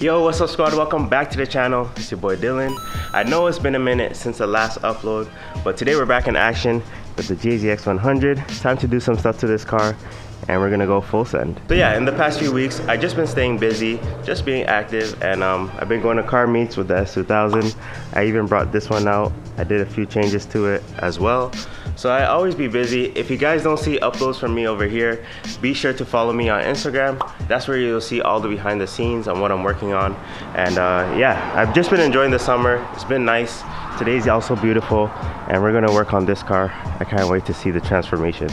Yo, what's up squad? Welcome back to the channel. It's your boy Dylan. I know it's been a minute since the last upload, but today we're back in action with the JZX100. It's time to do some stuff to this car and we're gonna go full send. So yeah, in the past few weeks, I've just been staying busy, just being active, and I've been going to car meets with the S2000. I even brought this one out. I did a few changes to it as well. So I always be busy. If you guys don't see uploads from me over here, be sure to follow me on Instagram. That's where you'll see all the behind the scenes on what I'm working on. And yeah, I've just been enjoying the summer. It's been nice. Today's also beautiful, and we're gonna work on this car. I can't wait to see the transformation.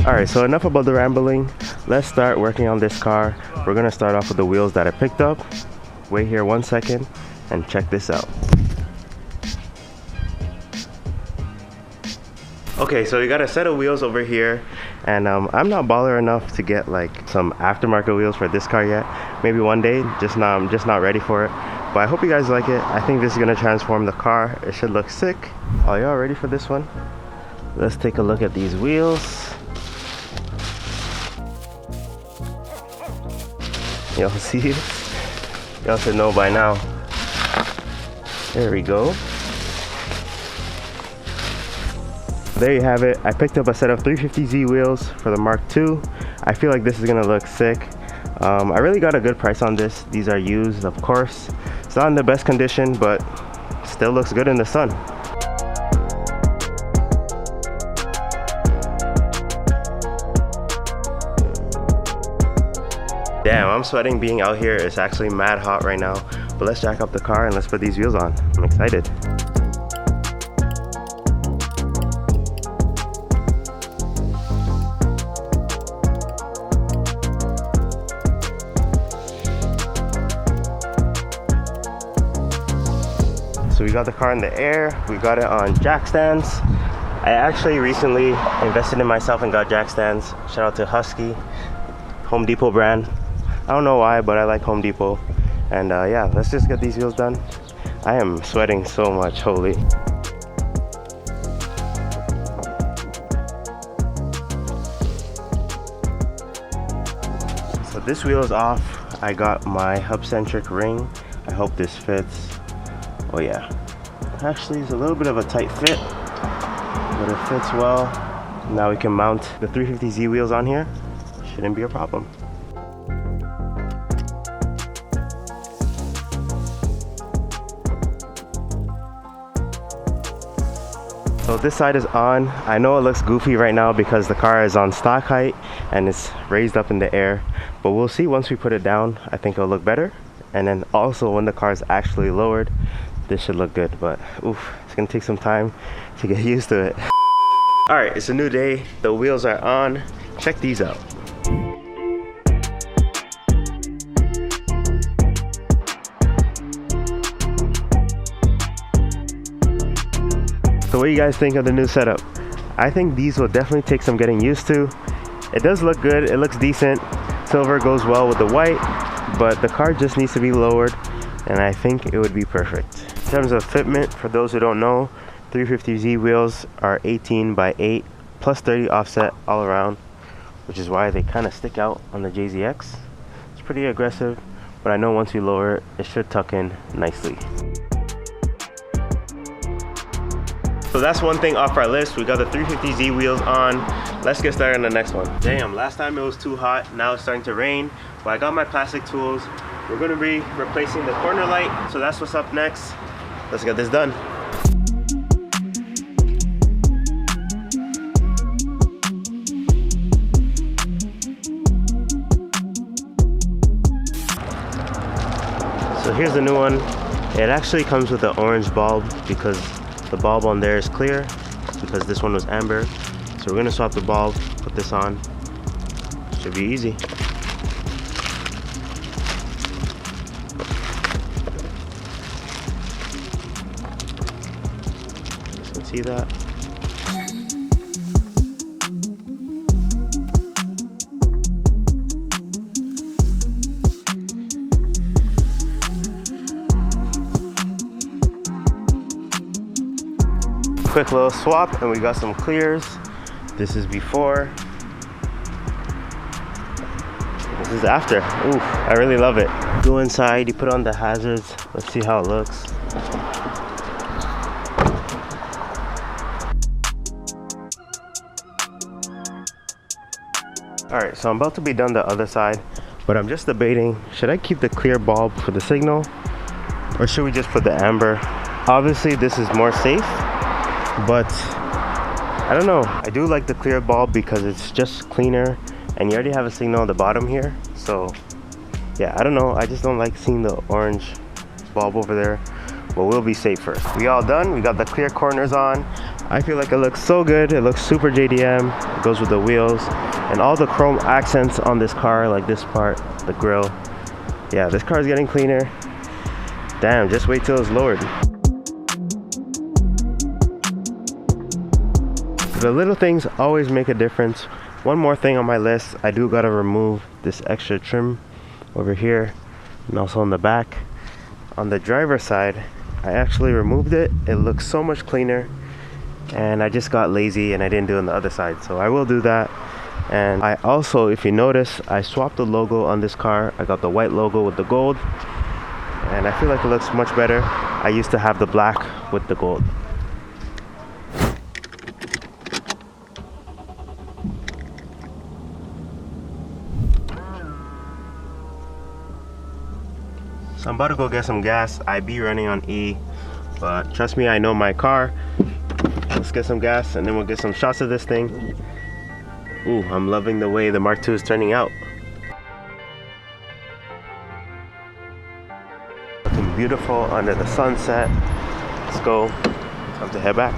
All right, so enough about the rambling. Let's start working on this car. We're gonna start off with the wheels that I picked up. Wait here 1 second and check this out. Okay, so we got a set of wheels over here, and I'm not baller enough to get like some aftermarket wheels for this car yet. Maybe one day, I'm just not ready for it. But I hope you guys like it. I think this is gonna transform the car. It should look sick. Are y'all ready for this one? Let's take a look at these wheels. Y'all see it? Y'all should know by now. There we go. There you have it. I picked up a set of 350Z wheels for the Mark II. I feel like this is gonna look sick. I really got a good price on this. These are used, of course. It's not in the best condition, but still looks good in the sun. Damn, I'm sweating being out here. It's actually mad hot right now. But let's jack up the car and let's put these wheels on. I'm excited. So we got the car in the air. We got it on jack stands. I actually recently invested in myself and got jack stands. Shout out to Husky, Home Depot brand. I don't know why, but I like Home Depot. And yeah, let's just get these wheels done. I am sweating so much, holy. So this wheel is off. I got my hub-centric ring. I hope this fits. Oh yeah. Actually, it's a little bit of a tight fit, but it fits well. Now we can mount the 350Z wheels on here. Shouldn't be a problem. So this side is on. I know it looks goofy right now because the car is on stock height and it's raised up in the air, but we'll see once we put it down. I think it'll look better. And then also when the car is actually lowered, this should look good, but oof, it's gonna take some time to get used to it. All right, it's a new day. The wheels are on. Check these out. So what do you guys think of the new setup? I think these will definitely take some getting used to. It does look good, it looks decent. Silver goes well with the white, but the car just needs to be lowered and I think it would be perfect. In terms of fitment, for those who don't know, 350Z wheels are 18 by 8 plus 30 offset all around, which is why they kind of stick out on the JZX. It's pretty aggressive, but I know once you lower it, it should tuck in nicely. So that's one thing off our list. We got the 350Z wheels on. Let's get started on the next one. Damn, last time it was too hot. Now it's starting to rain. But I got my plastic tools. We're gonna be replacing the corner light. So that's what's up next. Let's get this done. So here's the new one. It actually comes with an orange bulb because the bulb on there is clear because this one was amber. So we're gonna swap the bulb, put this on. Should be easy. You can see that. Quick little swap and we got some clears. This is before. You can this is after. Ooh, I really love it. Go inside, you put on the hazards. Let's see how it looks. Alright, so I'm about to be done the other side, but I'm just debating, should I keep the clear bulb for the signal, or should we just put the amber? Obviously this is more safe, but I don't know. I do like the clear bulb because it's just cleaner, and you already have a signal on the bottom here. So yeah, I don't know. I just don't like seeing the orange bulb over there, but we'll be safe first. We all done. We got the clear corners on. I feel like it looks so good. It looks super JDM. It goes with the wheels and all the chrome accents on this car, like this part, the grille. Yeah, this car is getting cleaner. Damn, just wait till it's lowered. The little things always make a difference. One more thing on my list, I do gotta remove this extra trim over here and also on the back. On the driver's side, I actually removed it. It looks so much cleaner, and I just got lazy and I didn't do it on the other side, so I will do that. And I also, if you notice, I swapped the logo on this car. I got the white logo with the gold, and I feel like it looks much better. I used to have the black with the gold. So I'm about to go get some gas. I be running on E, but trust me, I know my car. Let's get some gas and then we'll get some shots of this thing. Ooh, I'm loving the way the Mark II is turning out. Looking beautiful under the sunset. Let's go. Time to head back.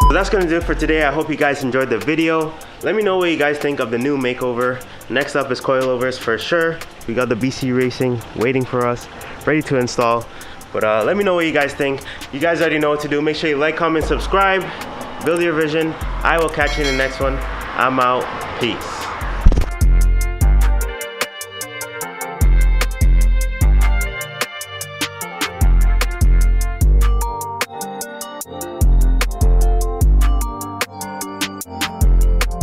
So that's gonna do it for today. I hope you guys enjoyed the video. Let me know what you guys think of the new Makeover. Next up is coilovers for sure. We got the BC Racing waiting for us, ready to install. But let me know what you guys think. You guys already know what to do. Make sure you like, comment, subscribe, build your vision. I will catch you in the next one. I'm out. Peace.